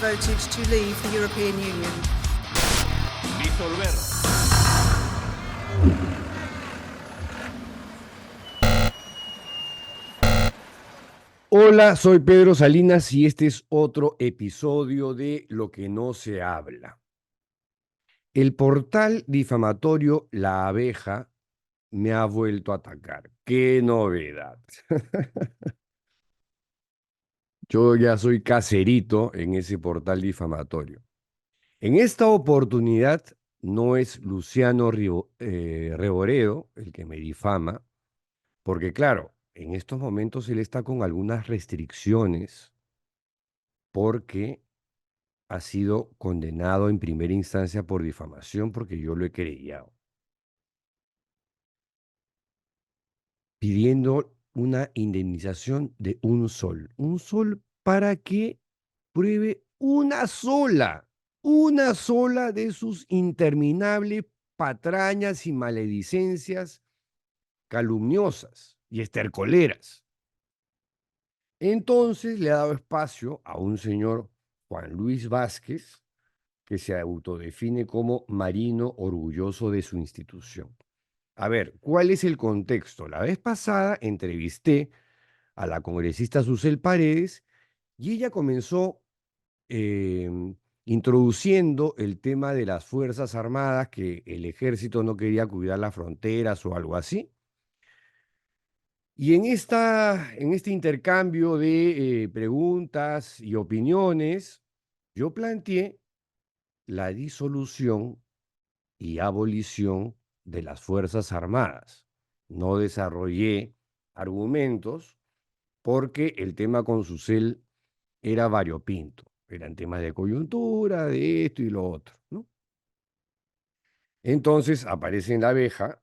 voted to leave the European Union. Disolver. Hola, soy Pedro Salinas y este es otro episodio de Lo que no se habla. El portal difamatorio La Abeja me ha vuelto a atacar. ¡Qué novedad! Yo ya soy caserito en ese portal difamatorio. En esta oportunidad no es Luciano Reboredo el que me difama, porque claro, en estos momentos él está con algunas restricciones porque ha sido condenado en primera instancia por difamación porque yo lo he querellado, pidiendo una indemnización de un sol para que pruebe una sola de sus interminables patrañas y maledicencias calumniosas y estercoleras. Entonces le ha dado espacio a un señor Juan Luis Vázquez, que se autodefine como marino orgulloso de su institución. A ver, ¿cuál es el contexto? La vez pasada entrevisté a la congresista Susel Paredes y ella comenzó eh, introduciendo el tema de las Fuerzas Armadas, que el ejército no quería cuidar las fronteras o algo así. Y en este intercambio de preguntas y opiniones, yo planteé la disolución y abolición de las Fuerzas Armadas. No desarrollé argumentos porque el tema con Susel era variopinto. Eran temas de coyuntura, de esto y lo otro, ¿no? Entonces aparece en La Abeja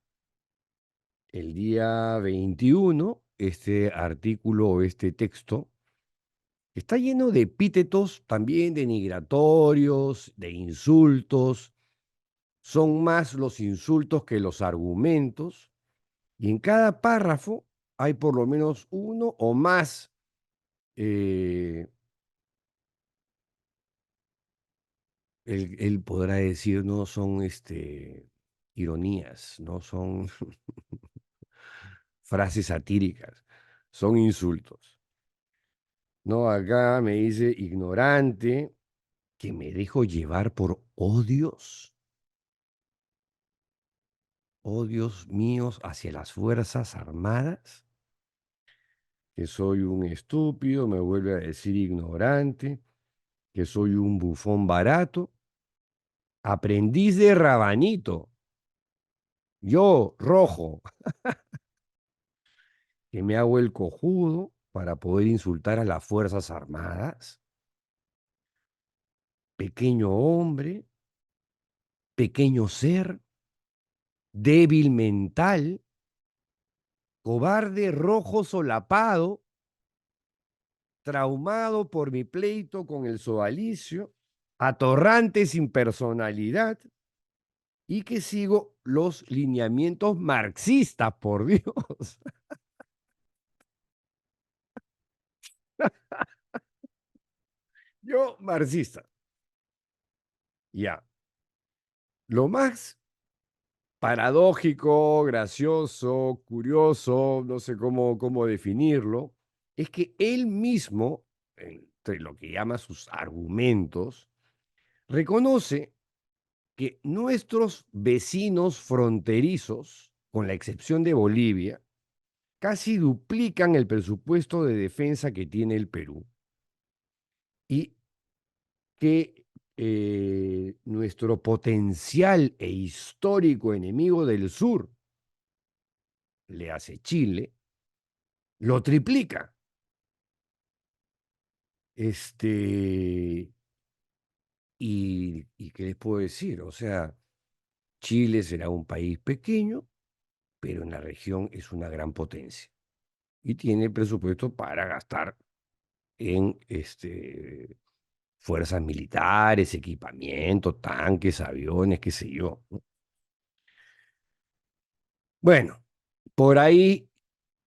el día 21 este artículo o este texto. Está lleno de epítetos también denigratorios, de insultos. Son más los insultos que los argumentos. Y en cada párrafo hay por lo menos uno o más él podrá decir, no son ironías, no son frases satíricas, son insultos. No, acá me dice ignorante, que me dejo llevar por odios míos hacia las Fuerzas Armadas, que soy un estúpido, me vuelve a decir ignorante, que soy un bufón barato, aprendiz de rabanito, yo, rojo, que me hago el cojudo para poder insultar a las Fuerzas Armadas, pequeño hombre, pequeño ser, débil mental, cobarde rojo solapado, traumado por mi pleito con el sodalicio, atorrante sin personalidad y que sigo los lineamientos marxistas, por Dios. Yo, marxista. Ya. Lo más paradójico, gracioso, curioso, no sé cómo definirlo, es que él mismo, entre lo que llama sus argumentos, reconoce que nuestros vecinos fronterizos, con la excepción de Bolivia, casi duplican el presupuesto de defensa que tiene el Perú y que nuestro potencial e histórico enemigo del sur, le hace Chile, lo triplica. ¿Y qué les puedo decir? O sea, Chile será un país pequeño, pero en la región es una gran potencia y tiene presupuesto para gastar en fuerzas militares, equipamiento, tanques, aviones, qué sé yo, ¿no? Bueno, por ahí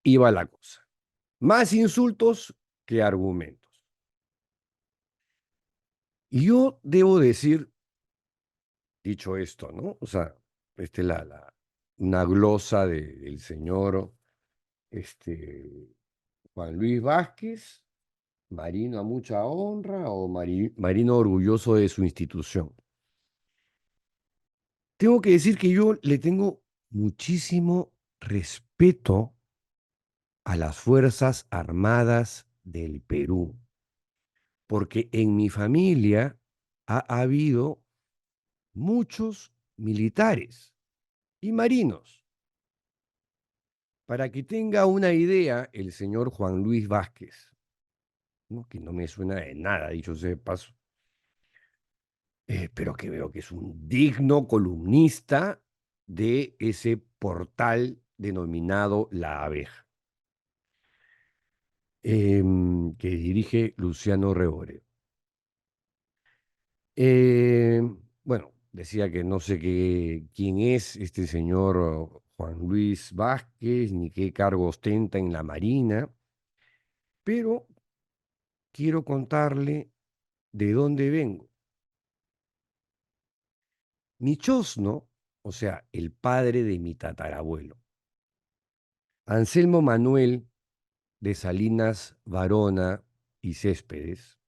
iba la cosa. Más insultos que argumentos. Y yo debo decir, dicho esto, ¿no? O sea, una glosa del señor Juan Luis Vázquez, marino a mucha honra o marino orgulloso de su institución. Tengo que decir que yo le tengo muchísimo respeto a las Fuerzas Armadas del Perú, porque en mi familia ha habido muchos militares y marinos. Para que tenga una idea, el señor Juan Luis Vázquez, ¿no? Que no me suena de nada, dicho sea de paso, pero que veo que es un digno columnista de ese portal denominado La Abeja, que dirige Luciano Rebore. Bueno, decía que no sé quién es este señor Juan Luis Vázquez, ni qué cargo ostenta en la Marina, pero quiero contarle de dónde vengo. Mi chosno, o sea, el padre de mi tatarabuelo, Anselmo Manuel de Salinas Varona y Céspedes,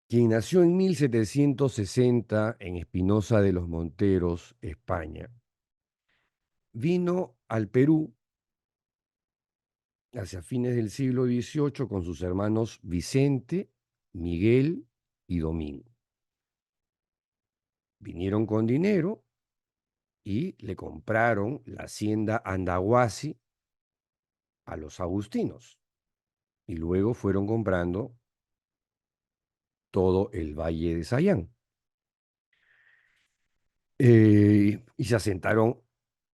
quien nació en 1760 en Espinosa de los Monteros, España, vino al Perú hacia fines del siglo XVIII con sus hermanos Vicente, Miguel y Domingo. Vinieron con dinero y le compraron la hacienda Andahuasi a los agustinos y luego fueron comprando todo el valle de Sayán. Y se asentaron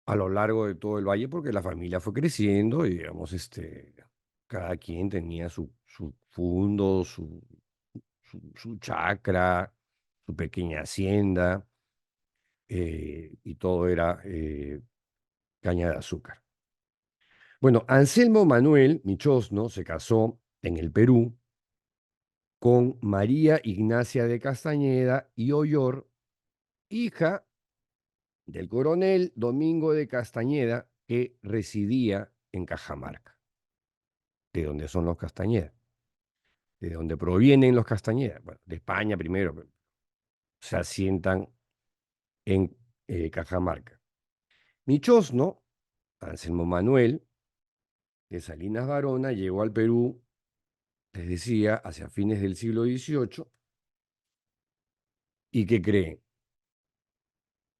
a lo largo de todo el valle porque la familia fue creciendo y, digamos, cada quien tenía su fundo, su chacra, su pequeña hacienda, y todo era caña de azúcar. Bueno, Anselmo Manuel Michosno se casó en el Perú con María Ignacia de Castañeda y Oyor, hija del coronel Domingo de Castañeda, que residía en Cajamarca, de donde son los Castañeda, de donde provienen los Castañeda, bueno, de España primero, pero se asientan en Cajamarca. Michosno, Anselmo Manuel, de Salinas Varona, llegó al Perú, les decía, hacia fines del siglo XVIII, y ¿qué creen?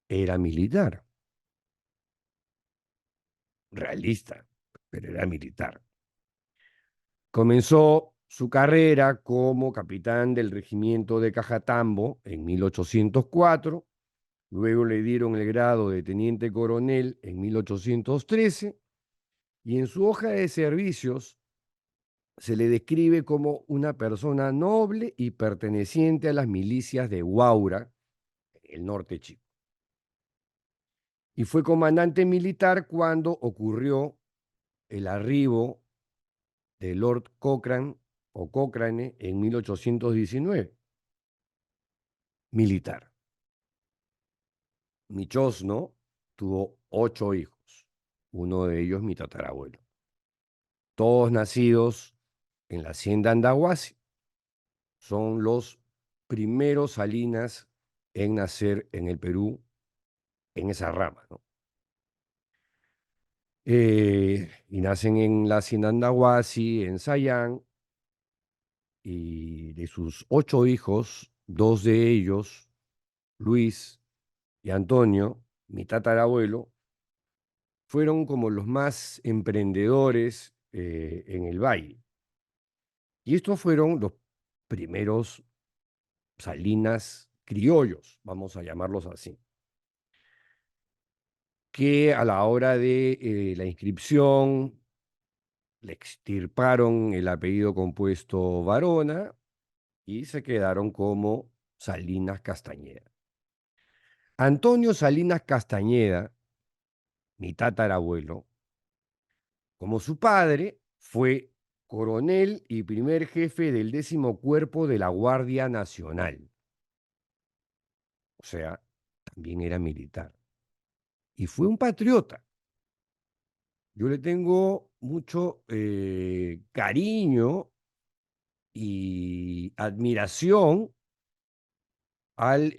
Era militar, realista, pero era militar. Comenzó su carrera como capitán del regimiento de Cajatambo en 1804, luego le dieron el grado de teniente coronel en 1813 y en su hoja de servicios se le describe como una persona noble y perteneciente a las milicias de Huaura, el norte chico. Y fue comandante militar cuando ocurrió el arribo de Lord Cochrane o Cochrane en 1819. Militar. Mi chosno tuvo 8 hijos, uno de ellos mi tatarabuelo, todos nacidos en la hacienda Andahuasi. Son los primeros Salinas en nacer en el Perú en esa rama, ¿no? Y nacen en la hacienda Andahuasi, en Sayán, y de sus 8 hijos, 2 de ellos, Luis y Antonio, mi tatarabuelo, fueron como los más emprendedores en el valle. Y estos fueron los primeros Salinas criollos, vamos a llamarlos así, que a la hora de la inscripción le extirparon el apellido compuesto Varona y se quedaron como Salinas Castañeda. Antonio Salinas Castañeda, mi tatarabuelo, como su padre, fue coronel y primer jefe del 10º Cuerpo de la Guardia Nacional. O sea, también era militar. Y fue un patriota. Yo le tengo mucho cariño y admiración al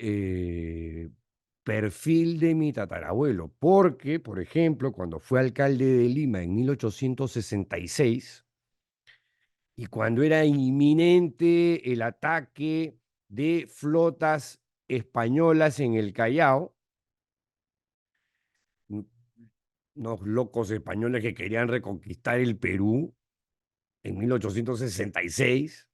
perfil de mi tatarabuelo, porque, por ejemplo, cuando fue alcalde de Lima en 1866, y cuando era inminente el ataque de flotas españolas en el Callao, unos locos españoles que querían reconquistar el Perú en 1866,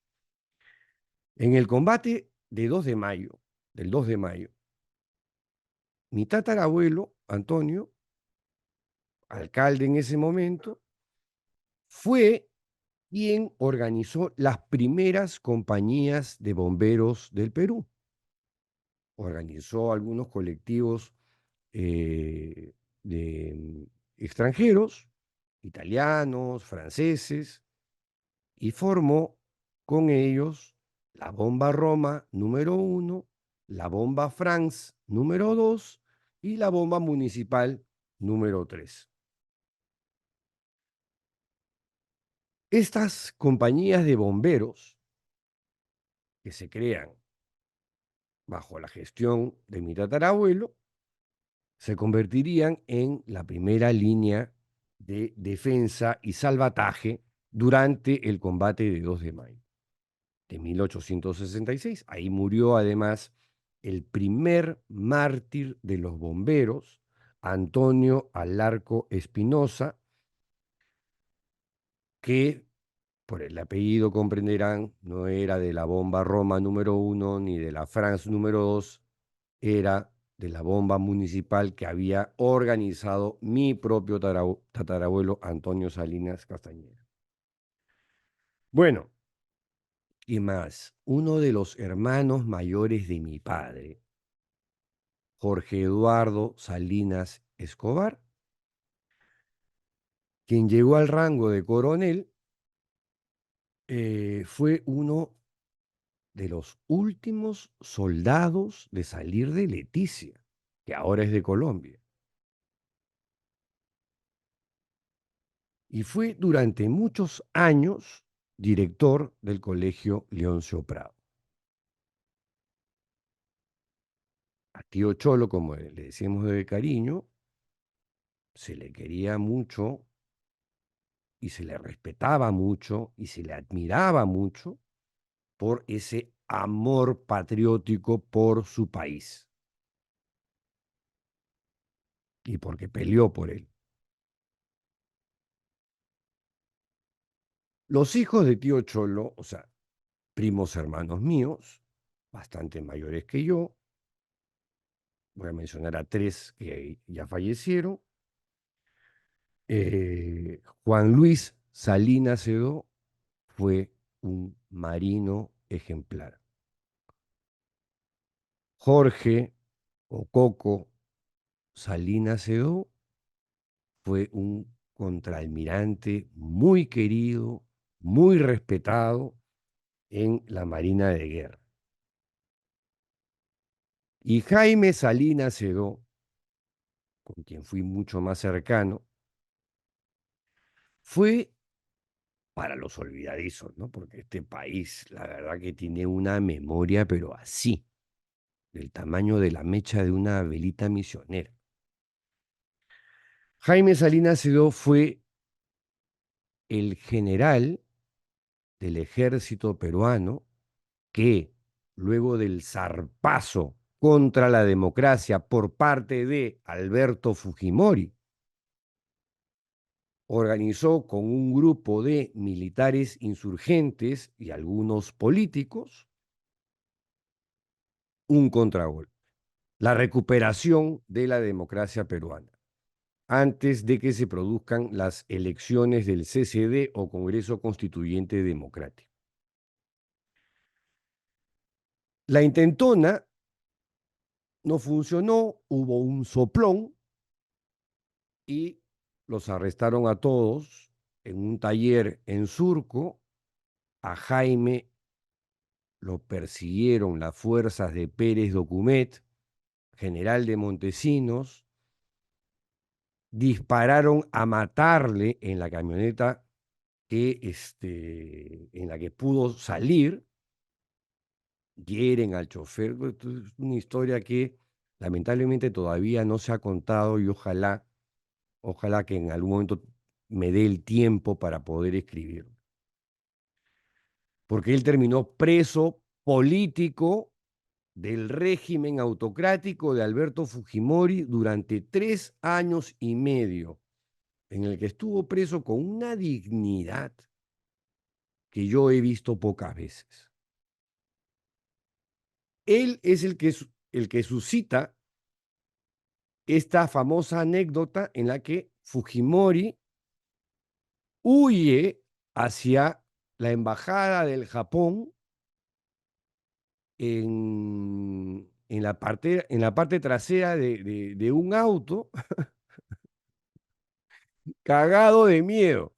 en el combate de 2 de mayo, del 2 de mayo, mi tatarabuelo, Antonio, alcalde en ese momento, fue quien organizó las primeras compañías de bomberos del Perú. Organizó algunos colectivos de extranjeros, italianos, franceses, y formó con ellos la bomba Roma número 1, la bomba France número 2 y la bomba municipal número 3. Estas compañías de bomberos que se crean bajo la gestión de mi tatarabuelo se convertirían en la primera línea de defensa y salvataje durante el combate de 2 de mayo de 1866. Ahí murió además el primer mártir de los bomberos, Antonio Alarco Espinosa, que por el apellido comprenderán, no era de la bomba Roma número 1 ni de la France número 2, era de la bomba municipal que había organizado mi propio tatarabuelo Antonio Salinas Castañeda. Bueno, y más, uno de los hermanos mayores de mi padre, Jorge Eduardo Salinas Escobar, quien llegó al rango de coronel, fue uno de los últimos soldados de salir de Leticia, que ahora es de Colombia. Y fue durante muchos años director del Colegio Leoncio Prado. A tío Cholo, como le decimos de cariño, se le quería mucho y se le respetaba mucho y se le admiraba mucho por ese amor patriótico por su país y porque peleó por él. Los hijos de tío Cholo, o sea, primos hermanos míos, bastante mayores que yo, voy a mencionar a 3 que ya fallecieron. Juan Luis Salinas Sedó fue un marino ejemplar. Jorge o Coco Salinas Sedó fue un contraalmirante muy querido, muy respetado en la Marina de Guerra. Y Jaime Salinas Sedó, con quien fui mucho más cercano, fue para los olvidadizos, ¿no? Porque este país, la verdad que tiene una memoria, pero así, del tamaño de la mecha de una velita misionera. Jaime Salinas Sedó fue el general del ejército peruano que, luego del zarpazo contra la democracia por parte de Alberto Fujimori, organizó con un grupo de militares insurgentes y algunos políticos un contragolpe, la recuperación de la democracia peruana, antes de que se produzcan las elecciones del CCD o Congreso Constituyente Democrático. La intentona no funcionó, hubo un soplón y los arrestaron a todos en un taller en Surco. A Jaime lo persiguieron las fuerzas de Pérez Documet, general de Montesinos, dispararon a matarle en la camioneta en la que pudo salir, hieren al chofer. Esto es una historia que lamentablemente todavía no se ha contado y ojalá que en algún momento me dé el tiempo para poder escribir. Porque él terminó preso político del régimen autocrático de Alberto Fujimori durante 3 años y medio, en el que estuvo preso con una dignidad que yo he visto pocas veces. Él es el que suscita esta famosa anécdota en la que Fujimori huye hacia la embajada del Japón en la parte trasera de un auto, cagado de miedo.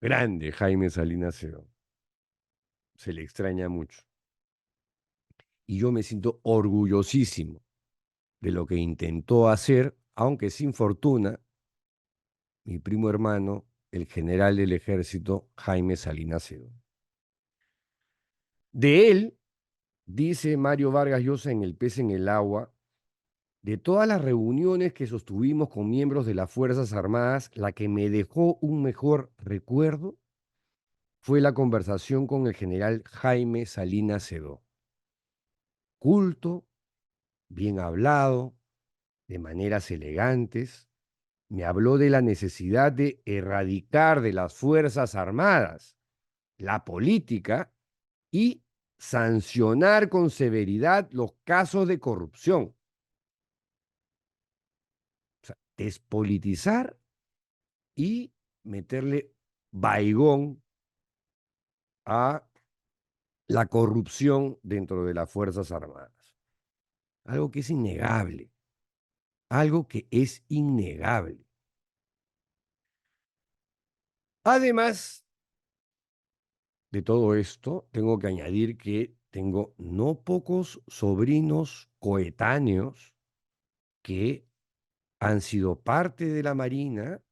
Grande Jaime Salinas Cedó. Se le extraña mucho. Y yo me siento orgullosísimo de lo que intentó hacer, aunque sin fortuna, mi primo hermano, el general del ejército, Jaime Salinas Cedó. De él, dice Mario Vargas Llosa en El pez en el agua, de todas las reuniones que sostuvimos con miembros de las Fuerzas Armadas, la que me dejó un mejor recuerdo fue la conversación con el general Jaime Salinas Cedó. Culto, bien hablado, de maneras elegantes, me habló de la necesidad de erradicar de las Fuerzas Armadas la política y sancionar con severidad los casos de corrupción. O sea, despolitizar y meterle baigón a la corrupción dentro de las Fuerzas Armadas. Algo que es innegable. Algo que es innegable. Además de todo esto, tengo que añadir que tengo no pocos sobrinos coetáneos que han sido parte de la Marina,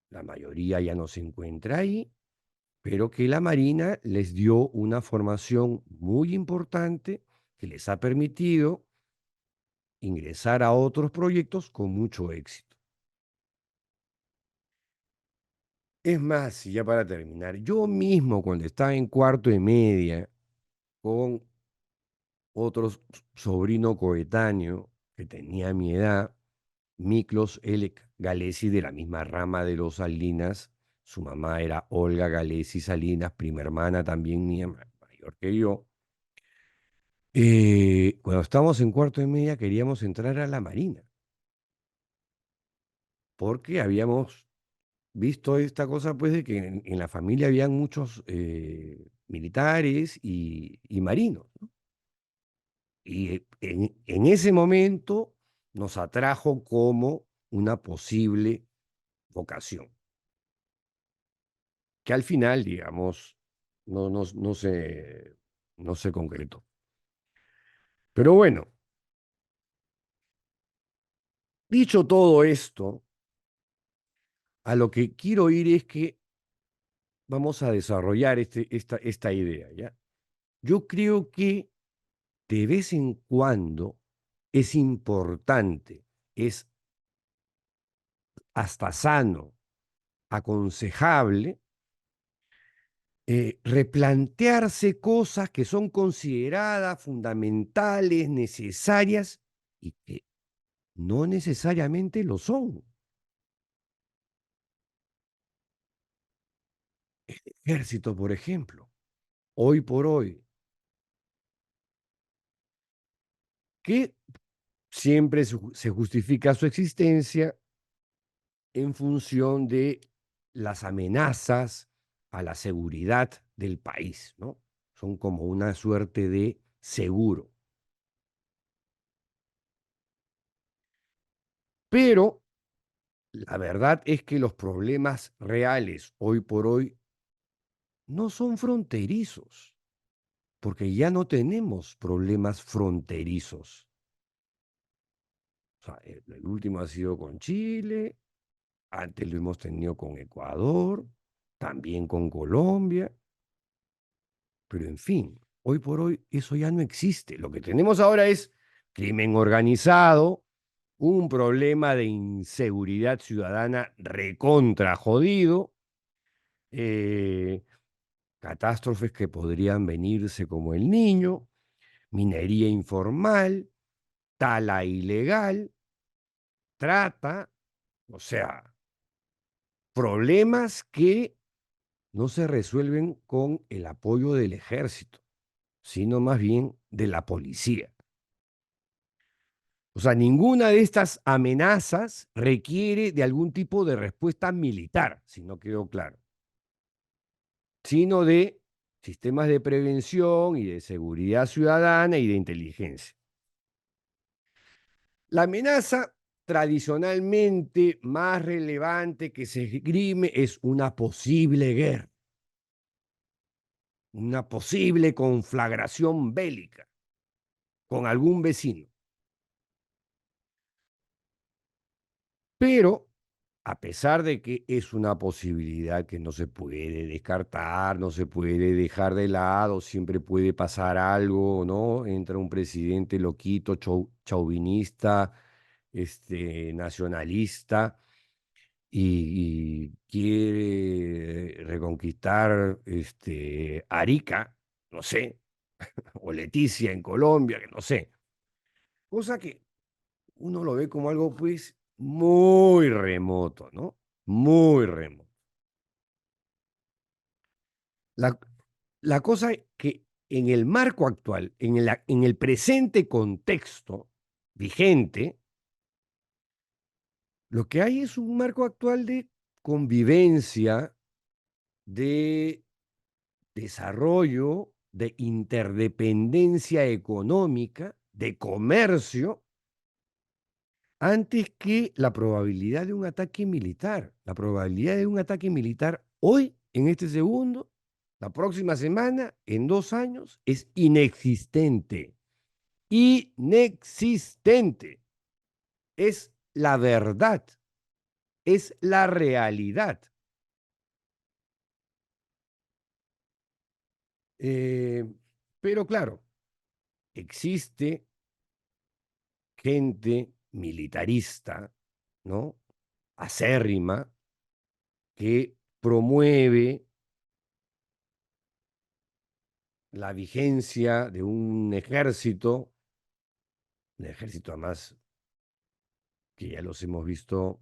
la mayoría ya no se encuentra ahí, pero que la Marina les dio una formación muy importante que les ha permitido ingresar a otros proyectos con mucho éxito. Es más, y ya para terminar, yo mismo cuando estaba en cuarto de media con otro sobrino coetáneo que tenía mi edad, Miklos Elek Galesi, de la misma rama de los Salinas. Su mamá era Olga Galesi Salinas, prima hermana también mía, mayor que yo. Cuando estábamos en cuarto de media queríamos entrar a la Marina, porque habíamos visto esta cosa, pues, de que en la familia habían muchos militares y marinos, ¿no? Y en ese momento nos atrajo como una posible vocación, que al final, digamos, no se concretó. Pero bueno, dicho todo esto, a lo que quiero ir es que vamos a desarrollar esta idea, ¿ya? Yo creo que de vez en cuando es importante, es hasta sano, aconsejable, replantearse cosas que son consideradas fundamentales, necesarias y que no necesariamente lo son. El ejército, por ejemplo, hoy por hoy, que siempre se justifica su existencia en función de las amenazas a la seguridad del país, ¿no? Son como una suerte de seguro. Pero la verdad es que los problemas reales hoy por hoy no son fronterizos, porque ya no tenemos problemas fronterizos. O sea, el último ha sido con Chile, antes lo hemos tenido con Ecuador, también con Colombia, pero en fin, hoy por hoy eso ya no existe. Lo que tenemos ahora es crimen organizado, un problema de inseguridad ciudadana recontra jodido, eh, catástrofes que podrían venirse como el Niño, minería informal, tala ilegal, trata, o sea, problemas que no se resuelven con el apoyo del ejército, sino más bien de la policía. O sea, ninguna de estas amenazas requiere de algún tipo de respuesta militar, si no quedó claro, sino de sistemas de prevención y de seguridad ciudadana y de inteligencia. La amenaza tradicionalmente más relevante que se esgrime es una posible guerra, una posible conflagración bélica con algún vecino. Pero, a pesar de que es una posibilidad que no se puede descartar, no se puede dejar de lado, siempre puede pasar algo, ¿no? Entra un presidente loquito, chauvinista, nacionalista, y quiere reconquistar Arica, no sé, o Leticia en Colombia, que no sé. Cosa que uno lo ve como algo pues muy remoto, ¿no? Muy remoto. La, la cosa es que en el marco actual, en el presente contexto vigente, lo que hay es un marco actual de convivencia, de desarrollo, de interdependencia económica, de comercio, antes que la probabilidad de un ataque militar. La probabilidad de un ataque militar hoy, en este segundo, la próxima semana, en 2 años, es inexistente. Inexistente. Es la verdad, es la realidad. Eh, pero claro, existe gente militarista, ¿no? Acérrima, que promueve la vigencia de un ejército además que ya los hemos visto,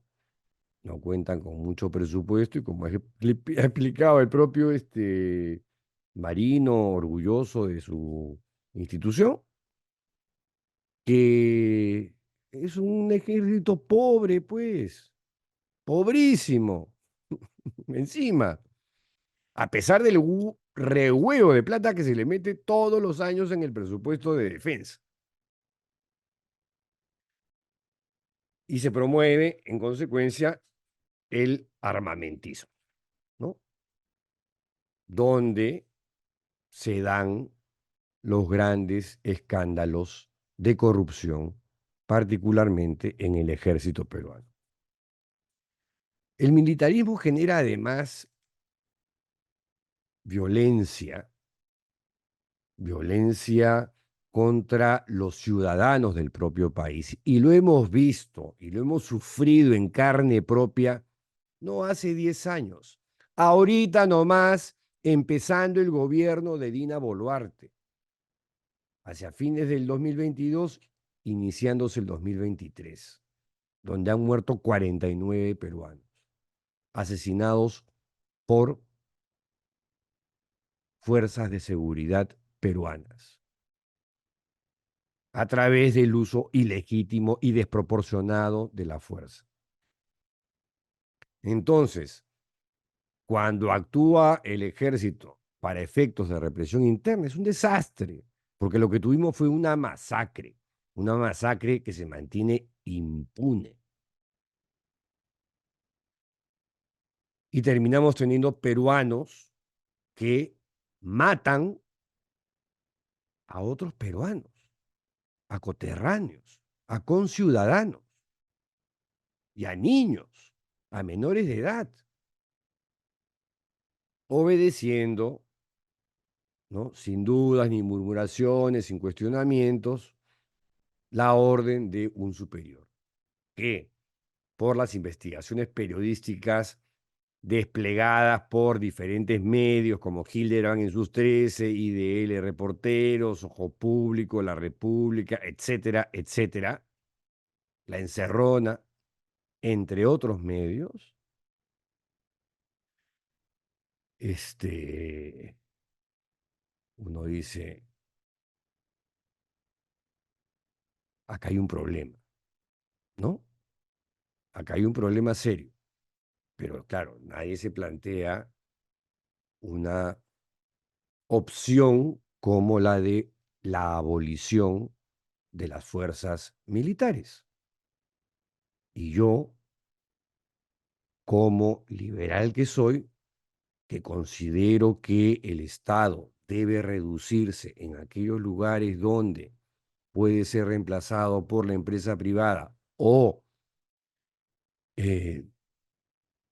no cuentan con mucho presupuesto y como ha explicado el propio Marino, orgulloso de su institución, que es un ejército pobre, pues, pobrísimo, encima, a pesar del rehuevo de plata que se le mete todos los años en el presupuesto de defensa. Y se promueve, en consecuencia, el armamentismo, ¿no? Donde se dan los grandes escándalos de corrupción, particularmente en el ejército peruano. El militarismo genera además violencia, violencia contra los ciudadanos del propio país. Y lo hemos visto y lo hemos sufrido en carne propia no hace 10 años. Ahorita nomás empezando el gobierno de Dina Boluarte, hacia fines del 2022, iniciándose el 2023, donde han muerto 49 peruanos, asesinados por fuerzas de seguridad peruanas, a través del uso ilegítimo y desproporcionado de la fuerza. Entonces, cuando actúa el ejército para efectos de represión interna, es un desastre, porque lo que tuvimos fue una masacre que se mantiene impune. y terminamos teniendo peruanos que matan a otros peruanos, a coterráneos, a conciudadanos y a niños, a menores de edad, obedeciendo, ¿no? Sin dudas ni murmuraciones, sin cuestionamientos, la orden de un superior, que por las investigaciones periodísticas desplegadas por diferentes medios como Hildebrand en sus 13, IDL Reporteros, Ojo Público, La República, etcétera, etcétera, La Encerrona, entre otros medios, uno dice, acá hay un problema, ¿no? Acá hay un problema serio, pero claro, nadie se plantea una opción como la de la abolición de las fuerzas militares. Y yo, como liberal que soy, que considero que el Estado debe reducirse en aquellos lugares donde puede ser reemplazado por la empresa privada o eh,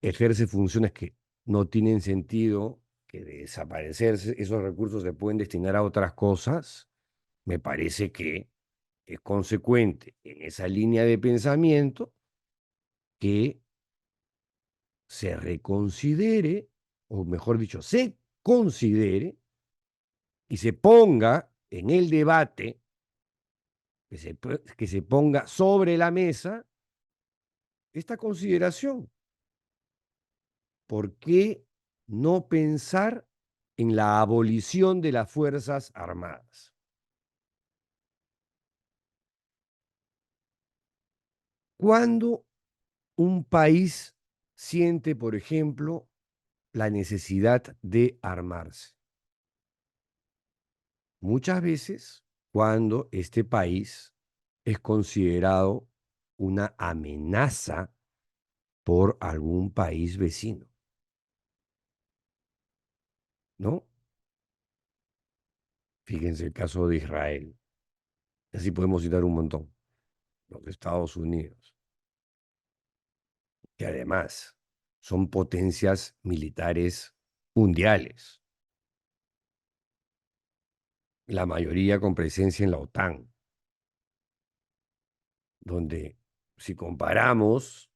ejerce funciones que no tienen sentido, que de desaparecerse esos recursos se pueden destinar a otras cosas, me parece que es consecuente en esa línea de pensamiento que se reconsidere, o mejor dicho, se considere y se ponga en el debate, que se ponga sobre la mesa esta consideración. ¿Por qué no pensar en la abolición de las Fuerzas Armadas? Cuando un país siente, por ejemplo, la necesidad de armarse, muchas veces cuando este país es considerado una amenaza por algún país vecino, ¿no? Fíjense el caso de Israel. Así podemos citar un montón. Los Estados Unidos, que además son potencias militares mundiales, la mayoría con presencia en la OTAN, donde si comparamos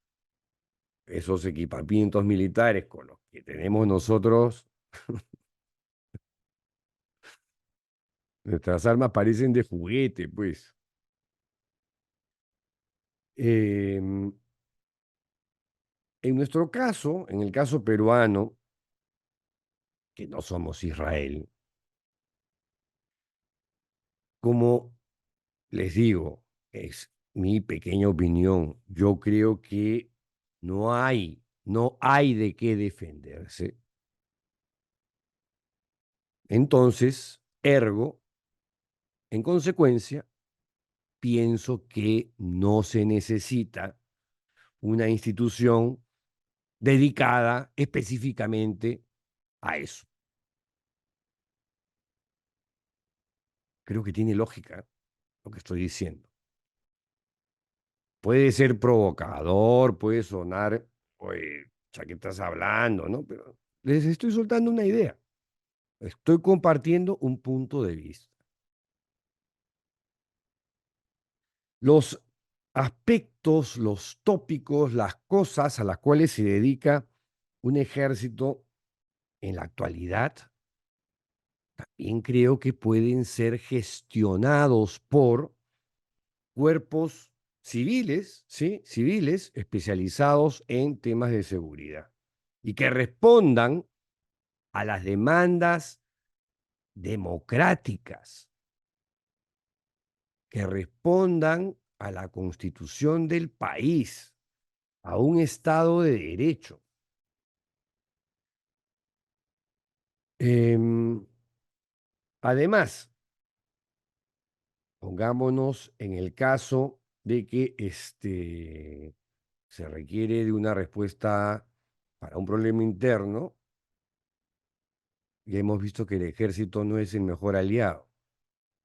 esos equipamientos militares con los que tenemos nosotros, nuestras armas parecen de juguete, pues. En nuestro caso, en el caso peruano, que no somos Israel, como les digo, es mi pequeña opinión, yo creo que no hay de qué defenderse. Entonces, ergo, en consecuencia, pienso que no se necesita una institución dedicada específicamente a eso. Creo que tiene lógica lo que estoy diciendo. Puede ser provocador, puede sonar, oye, ya que estás hablando, ¿no? Pero les estoy soltando una idea. Estoy compartiendo un punto de vista. Los aspectos, los tópicos, las cosas a las cuales se dedica un ejército en la actualidad, también creo que pueden ser gestionados por cuerpos civiles, ¿sí? Civiles especializados en temas de seguridad y que respondan a las demandas democráticas, que respondan a la constitución del país, a un Estado de Derecho. Em, Además, pongámonos en el caso de que se requiere de una respuesta para un problema interno, ya hemos visto que el ejército no es el mejor aliado.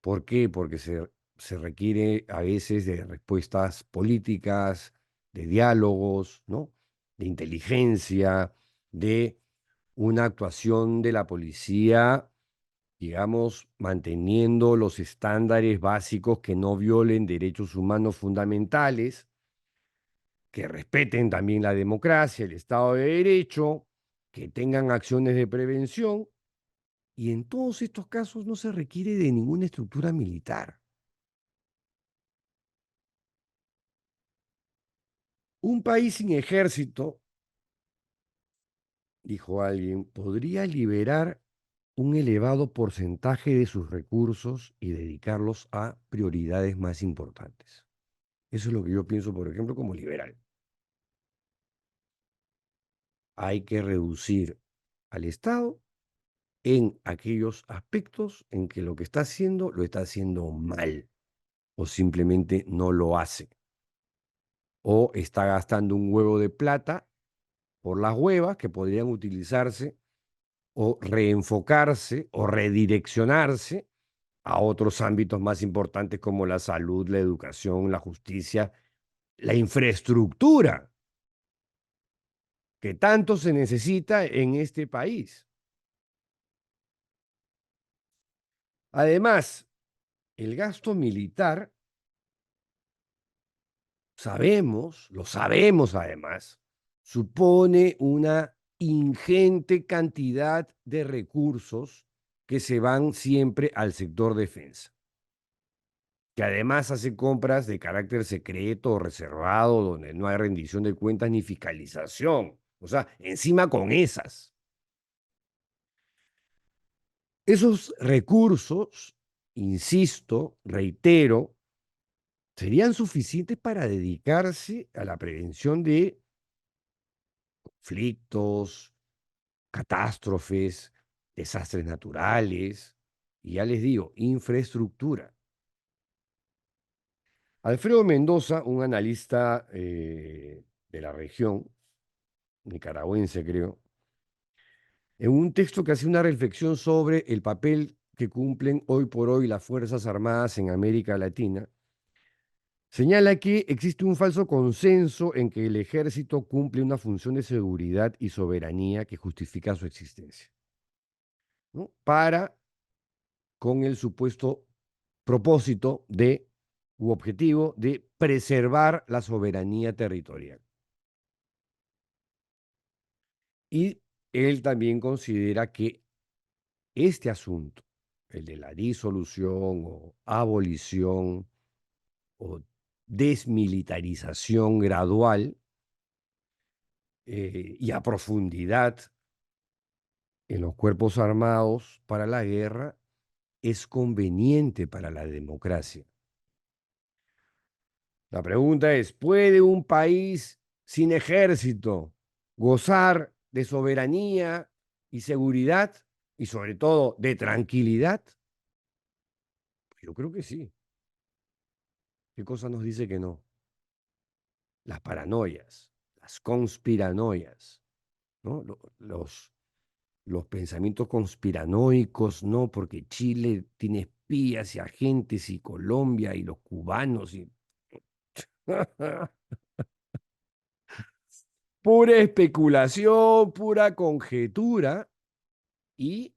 ¿Por qué? Porque se requiere a veces de respuestas políticas, de diálogos, ¿no? De inteligencia, de una actuación de la policía, digamos, manteniendo los estándares básicos que no violen derechos humanos fundamentales, que respeten también la democracia, el Estado de Derecho, que tengan acciones de prevención. Y en todos estos casos no se requiere de ninguna estructura militar. Un país sin ejército, dijo alguien, podría liberar un elevado porcentaje de sus recursos y dedicarlos a prioridades más importantes. Eso es lo que yo pienso, por ejemplo, como liberal. Hay que reducir al Estado en aquellos aspectos en que lo que lo está haciendo mal o simplemente no lo hace. O está gastando un huevo de plata por las huevas que podrían utilizarse o reenfocarse o redireccionarse a otros ámbitos más importantes como la salud, la educación, la justicia, la infraestructura que tanto se necesita en este país. Además, el gasto militar, lo sabemos además, supone una ingente cantidad de recursos que se van siempre al sector defensa, que además hace compras de carácter secreto o reservado, donde no hay rendición de cuentas ni fiscalización. O sea, encima con esos recursos, insisto, reitero, serían suficientes para dedicarse a la prevención de conflictos, catástrofes, desastres naturales, y ya les digo, infraestructura. Alfredo Mendoza, un analista de la región, nicaragüense creo, en un texto que hace una reflexión sobre el papel que cumplen hoy por hoy las Fuerzas Armadas en América Latina, señala que existe un falso consenso en que el ejército cumple una función de seguridad y soberanía que justifica su existencia, ¿no? Para con el supuesto propósito u objetivo de preservar la soberanía territorial. Y él también considera que este asunto, el de la disolución o abolición o desmilitarización gradual y a profundidad en los cuerpos armados para la guerra, es conveniente para la democracia. La pregunta es, ¿puede un país sin ejército gozar de soberanía y seguridad y sobre todo de tranquilidad? Yo creo que sí. ¿Qué cosa nos dice que no? Las paranoias, las conspiranoias, ¿no? Los pensamientos conspiranoicos, ¿no? Porque Chile tiene espías y agentes y Colombia y los cubanos y... Pura especulación, pura conjetura y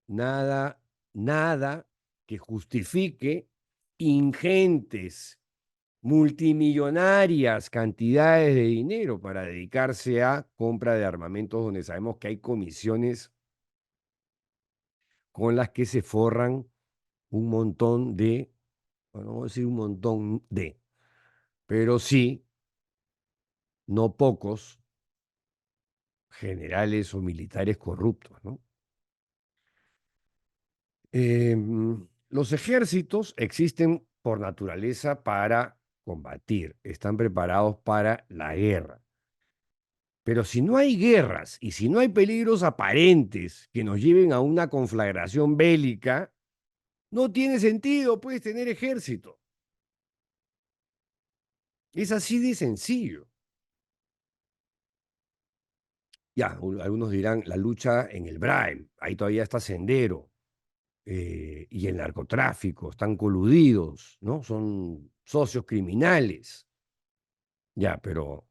nada, nada que justifique ingentes, multimillonarias cantidades de dinero para dedicarse a compra de armamentos donde sabemos que hay comisiones con las que se forran un montón de, bueno, vamos a decir un montón de, pero sí, no pocos generales o militares corruptos, ¿no? Los ejércitos existen por naturaleza para combatir, están preparados para la guerra. Pero si no hay guerras y si no hay peligros aparentes que nos lleven a una conflagración bélica, no tiene sentido, pues, tener ejército. Es así de sencillo. Ya, algunos dirán la lucha en el Braille, ahí todavía está Sendero, y el narcotráfico, están coludidos, ¿no? Son socios criminales. Ya, pero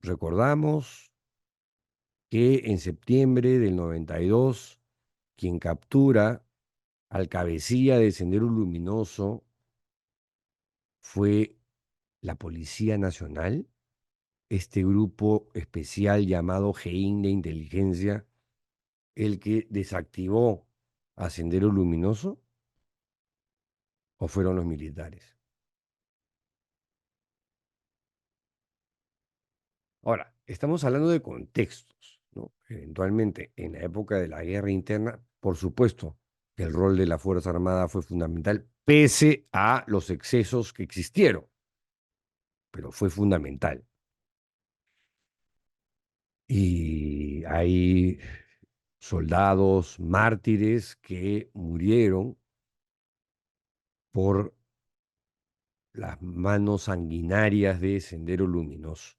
recordamos que en septiembre del 92, quien captura al cabecilla de Sendero Luminoso fue la Policía Nacional, este grupo especial llamado GEIN de inteligencia, el que desactivó a Sendero Luminoso, o fueron los militares. Ahora, estamos hablando de contextos, ¿no? Eventualmente, en la época de la guerra interna, por supuesto que el rol de la Fuerza Armada fue fundamental, pese a los excesos que existieron, pero fue fundamental. Y hay soldados mártires que murieron por las manos sanguinarias de Sendero Luminoso.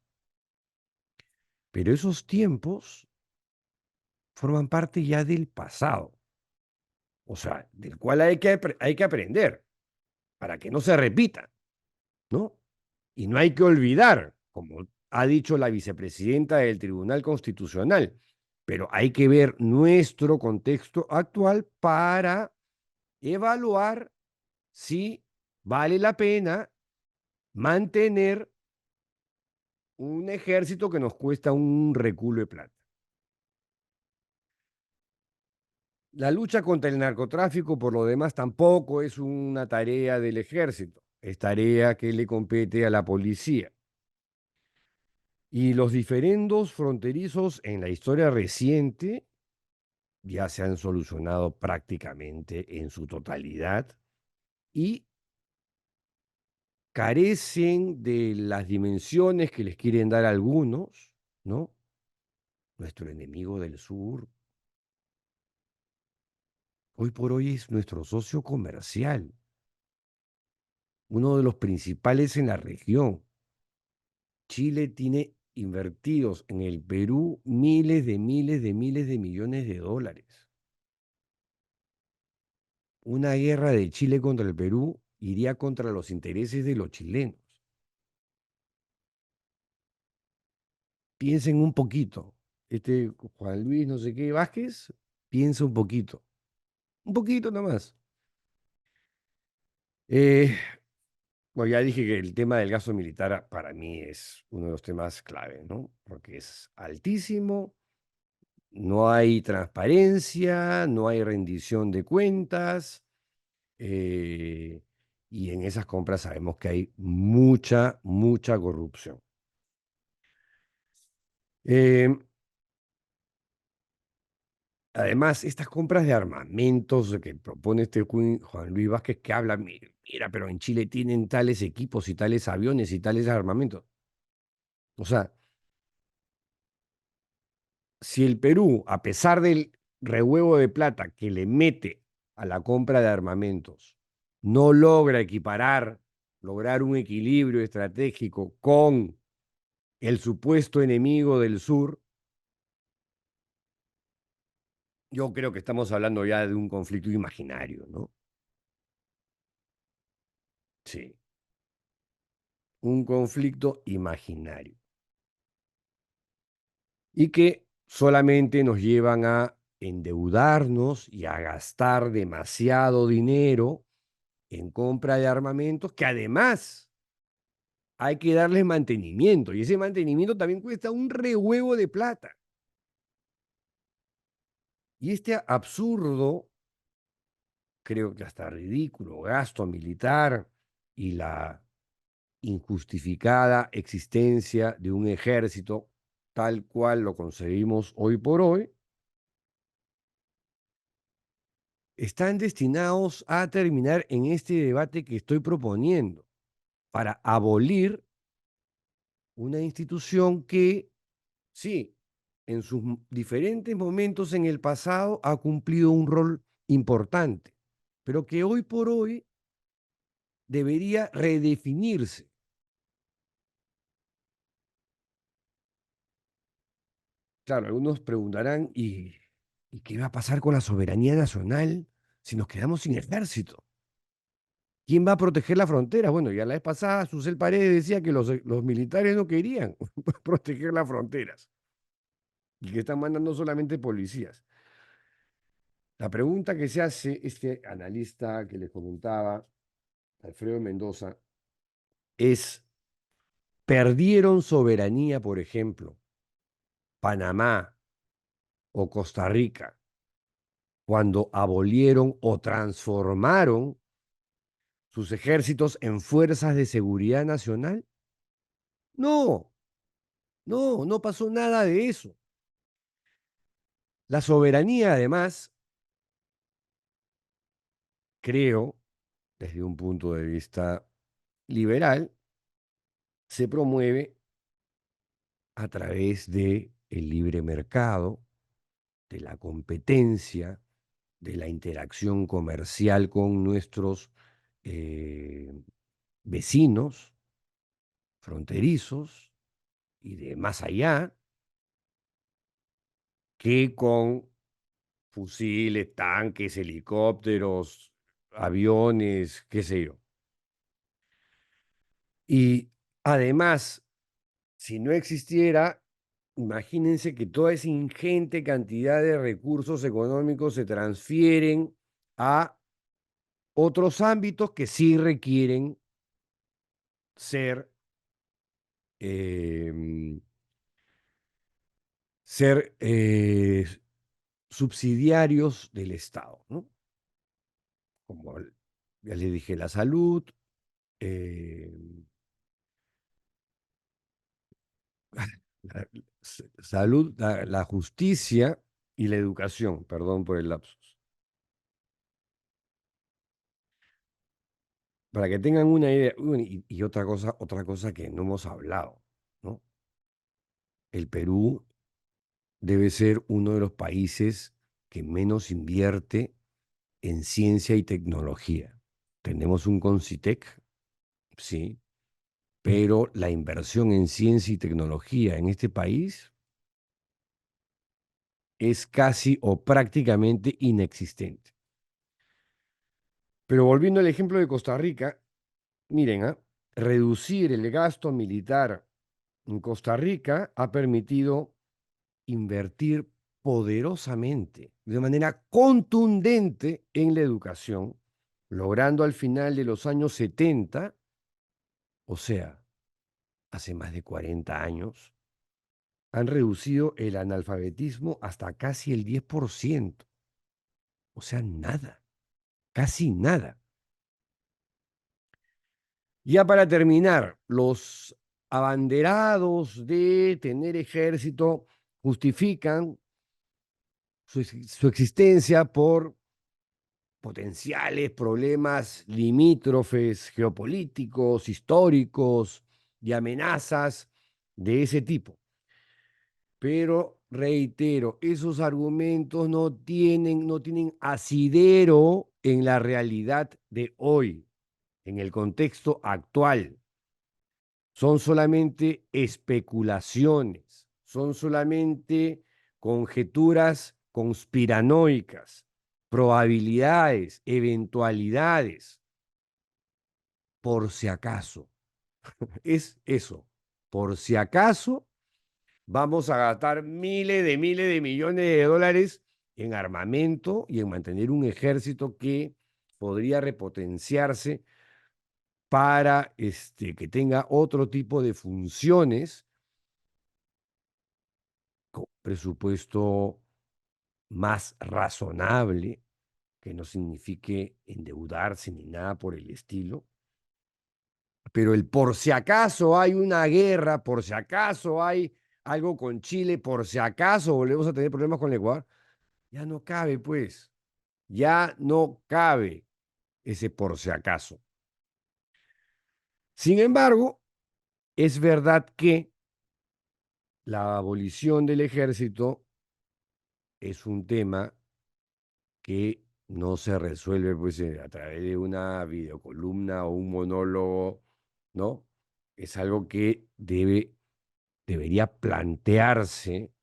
Pero esos tiempos forman parte ya del pasado, o sea, del cual hay que aprender para que no se repita, ¿no? Y no hay que olvidar, como ha dicho la vicepresidenta del Tribunal Constitucional, pero hay que ver nuestro contexto actual para evaluar si vale la pena mantener un ejército que nos cuesta un reculo de plata. La lucha contra el narcotráfico, por lo demás, tampoco es una tarea del ejército, es tarea que le compete a la policía. Y los diferendos fronterizos en la historia reciente ya se han solucionado prácticamente en su totalidad y carecen de las dimensiones que les quieren dar algunos, ¿no? Nuestro enemigo del sur, hoy por hoy es nuestro socio comercial, uno de los principales en la región. Chile tiene invertidos en el Perú miles de millones de dólares. Una guerra de Chile contra el Perú iría contra los intereses de los chilenos. Piensen un poquito. Este Juan Luis no sé qué Vázquez, piensa un poquito nomás. Eh, bueno, ya dije que el tema del gasto militar para mí es uno de los temas clave, ¿no? Porque es altísimo, no hay transparencia, no hay rendición de cuentas, eh, y en esas compras sabemos que hay mucha corrupción. Eh, Además, estas compras de armamentos que propone este Juan Luis Vázquez, que habla, mira, pero en Chile tienen tales equipos y tales aviones y tales armamentos. O sea, si el Perú, a pesar del rehuevo de plata que le mete a la compra de armamentos, no logra lograr un equilibrio estratégico con el supuesto enemigo del sur, yo creo que estamos hablando ya de un conflicto imaginario, ¿no? Sí, un conflicto imaginario. Y que solamente nos llevan a endeudarnos y a gastar demasiado dinero en compra de armamentos que además hay que darles mantenimiento y ese mantenimiento también cuesta un rehuevo de plata. Y este absurdo, creo que hasta ridículo, gasto militar y la injustificada existencia de un ejército tal cual lo concebimos hoy por hoy, están destinados a terminar en este debate que estoy proponiendo para abolir una institución que, sí, en sus diferentes momentos en el pasado ha cumplido un rol importante, pero que hoy por hoy debería redefinirse. claro, algunos preguntarán, ¿y qué va a pasar con la soberanía nacional si nos quedamos sin ejército? ¿Quién va a proteger la frontera? Bueno, ya la vez pasada Susel Paredes decía que los militares no querían proteger las fronteras y que están mandando solamente policías. La pregunta que se hace este analista que les comentaba, Alfredo Mendoza, es, ¿perdieron soberanía, por ejemplo, Panamá o Costa Rica cuando abolieron o transformaron sus ejércitos en fuerzas de seguridad nacional? No, no pasó nada de eso. La soberanía, además, creo, desde un punto de vista liberal, se promueve a través de el libre mercado, de la competencia, de la interacción comercial con nuestros eh, vecinos fronterizos y de más allá, que con fusiles, tanques, helicópteros, aviones, qué sé yo. Y además, si no existiera, imagínense que toda esa ingente cantidad de recursos económicos se transfieren a otros ámbitos que sí requieren ser, eh, subsidiarios del Estado, ¿no? Como ya les dije, la salud, eh, salud, la justicia y la educación, perdón por el lapsus. Para que tengan una idea, y otra cosa que no hemos hablado, ¿no? El Perú debe ser uno de los países que menos invierte en ciencia y tecnología. Tenemos un Concitec, sí, pero la inversión en ciencia y tecnología en este país es casi o prácticamente inexistente. Pero volviendo al ejemplo de Costa Rica, miren, reducir el gasto militar en Costa Rica ha permitido invertir poderosamente, de manera contundente en la educación, logrando al final de los años 70, o sea, hace más de 40 años, han reducido el analfabetismo hasta casi el 10%. O sea, nada, casi nada. Ya para terminar, los abanderados de tener ejército justifican su existencia por potenciales problemas limítrofes, geopolíticos, históricos y amenazas de ese tipo. Pero reitero, esos argumentos no tienen asidero en la realidad de hoy, en el contexto actual. Son solamente especulaciones, son solamente conjeturas conspiranoicas, probabilidades, eventualidades, por si acaso. Es eso, por si acaso vamos a gastar miles de millones de dólares en armamento y en mantener un ejército que podría repotenciarse para que tenga otro tipo de funciones, con presupuesto más razonable, que no signifique endeudarse ni nada por el estilo. Pero el por si acaso hay una guerra, por si acaso hay algo con Chile, por si acaso volvemos a tener problemas con el Ecuador, ya no cabe, pues, ya no cabe ese por si acaso. Sin embargo, es verdad que la abolición del ejército es un tema que no se resuelve pues, a través de una videocolumna o un monólogo, ¿no? Es algo que debería plantearse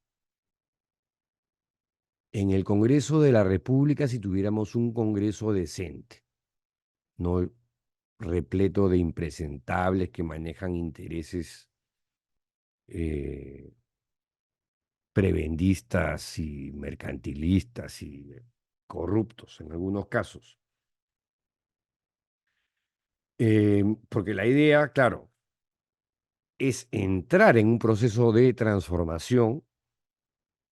en el Congreso de la República si tuviéramos un Congreso decente, no repleto de impresentables que manejan intereses eh, prebendistas y mercantilistas y corruptos en algunos casos. Porque la idea, claro, es entrar en un proceso de transformación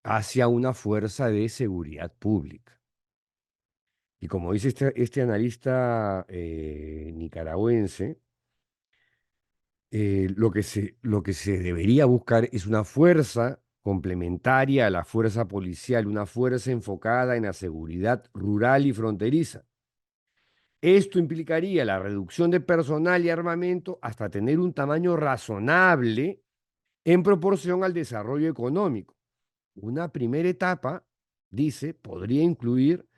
hacia una fuerza de seguridad pública. Y como dice este analista nicaragüense, lo que se debería buscar es una fuerza complementaria a la fuerza policial, una fuerza enfocada en la seguridad rural y fronteriza. Esto implicaría la reducción de personal y armamento hasta tener un tamaño razonable en proporción al desarrollo económico. Una primera etapa, dice, podría incluir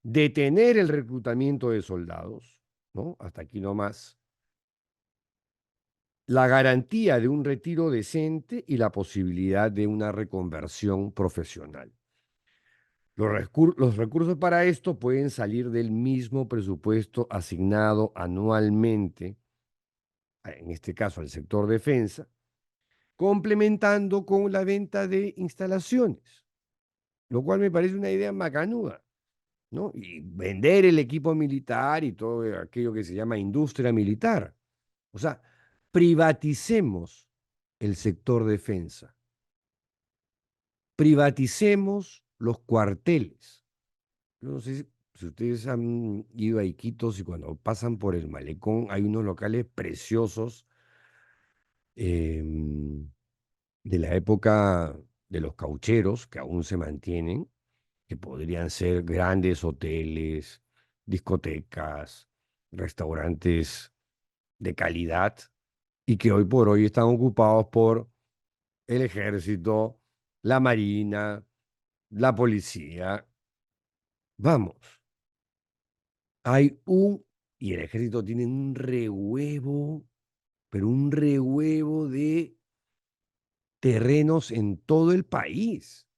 detener el reclutamiento de soldados, ¿no? Hasta aquí nomás. La garantía de un retiro decente y la posibilidad de una reconversión profesional. Los recursos para esto pueden salir del mismo presupuesto asignado anualmente, en este caso al sector defensa, complementando con la venta de instalaciones, lo cual me parece una idea macanuda, ¿no? Y vender el equipo militar y todo aquello que se llama industria militar. O sea, privaticemos el sector defensa, privaticemos los cuarteles. Yo no sé si ustedes han ido a Iquitos y cuando pasan por el malecón hay unos locales preciosos em, de la época de los caucheros que aún se mantienen, que podrían ser grandes hoteles, discotecas, restaurantes de calidad y que hoy por hoy están ocupados por el ejército, la marina, la policía. Vamos, hay un, y el ejército tiene un rehuevo, pero un rehuevo de terrenos en todo el país.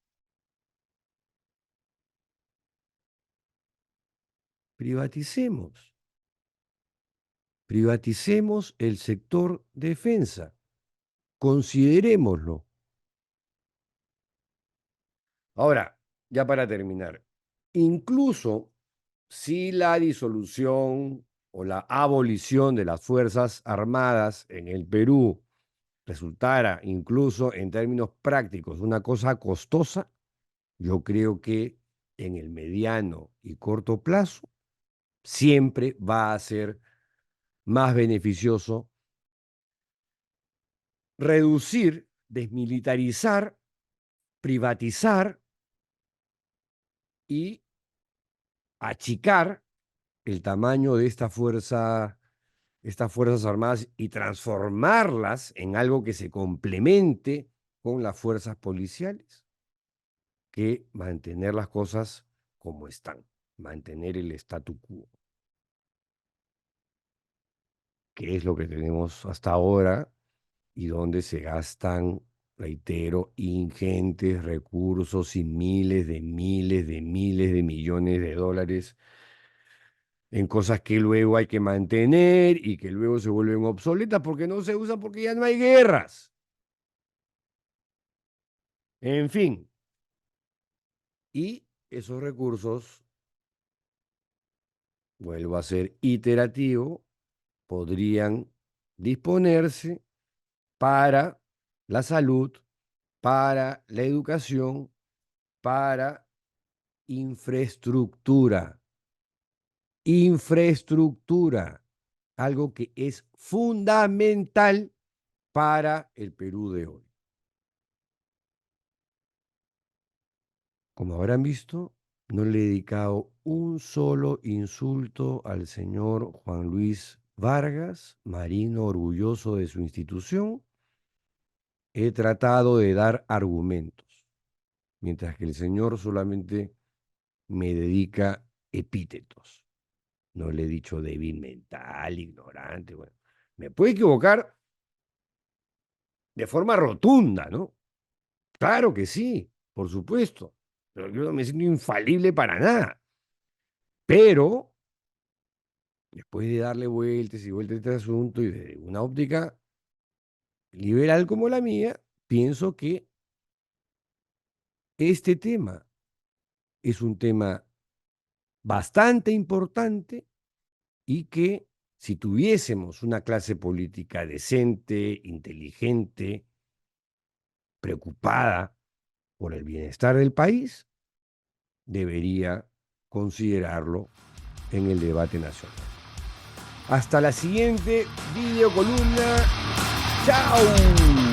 Privaticemos, privaticemos el sector defensa, considerémoslo. Ahora, ya para terminar, incluso si la disolución o la abolición de las Fuerzas Armadas en el Perú resultara incluso en términos prácticos una cosa costosa, yo creo que en el mediano y corto plazo siempre va a ser más beneficioso reducir, desmilitarizar, privatizar y achicar el tamaño de estas Fuerzas Armadas y transformarlas en algo que se complemente con las fuerzas policiales, que mantener las cosas como están, mantener el statu quo, que es lo que tenemos hasta ahora y donde se gastan, reitero, ingentes recursos y miles de millones de dólares en cosas que luego hay que mantener y que luego se vuelven obsoletas porque no se usan porque ya no hay guerras. En fin, y esos recursos, vuelvo a ser iterativo, podrían disponerse para la salud, para la educación, para infraestructura. Infraestructura, algo que es fundamental para el Perú de hoy. Como habrán visto, no le he dedicado un solo insulto al señor Juan Luis Vargas, marino orgulloso de su institución. He tratado de dar argumentos, mientras que el señor solamente me dedica epítetos. No le he dicho débil mental, ignorante. Bueno, me puede equivocar de forma rotunda, ¿no? Claro que sí, por supuesto. pero yo no me siento infalible para nada. Pero, después de darle vueltas y vueltas a este asunto y de una óptica liberal como la mía, pienso que este tema es un tema bastante importante y que si tuviésemos una clase política decente, inteligente, preocupada por el bienestar del país, debería considerarlo en el debate nacional. Hasta la siguiente videocolumna. ¡Chao!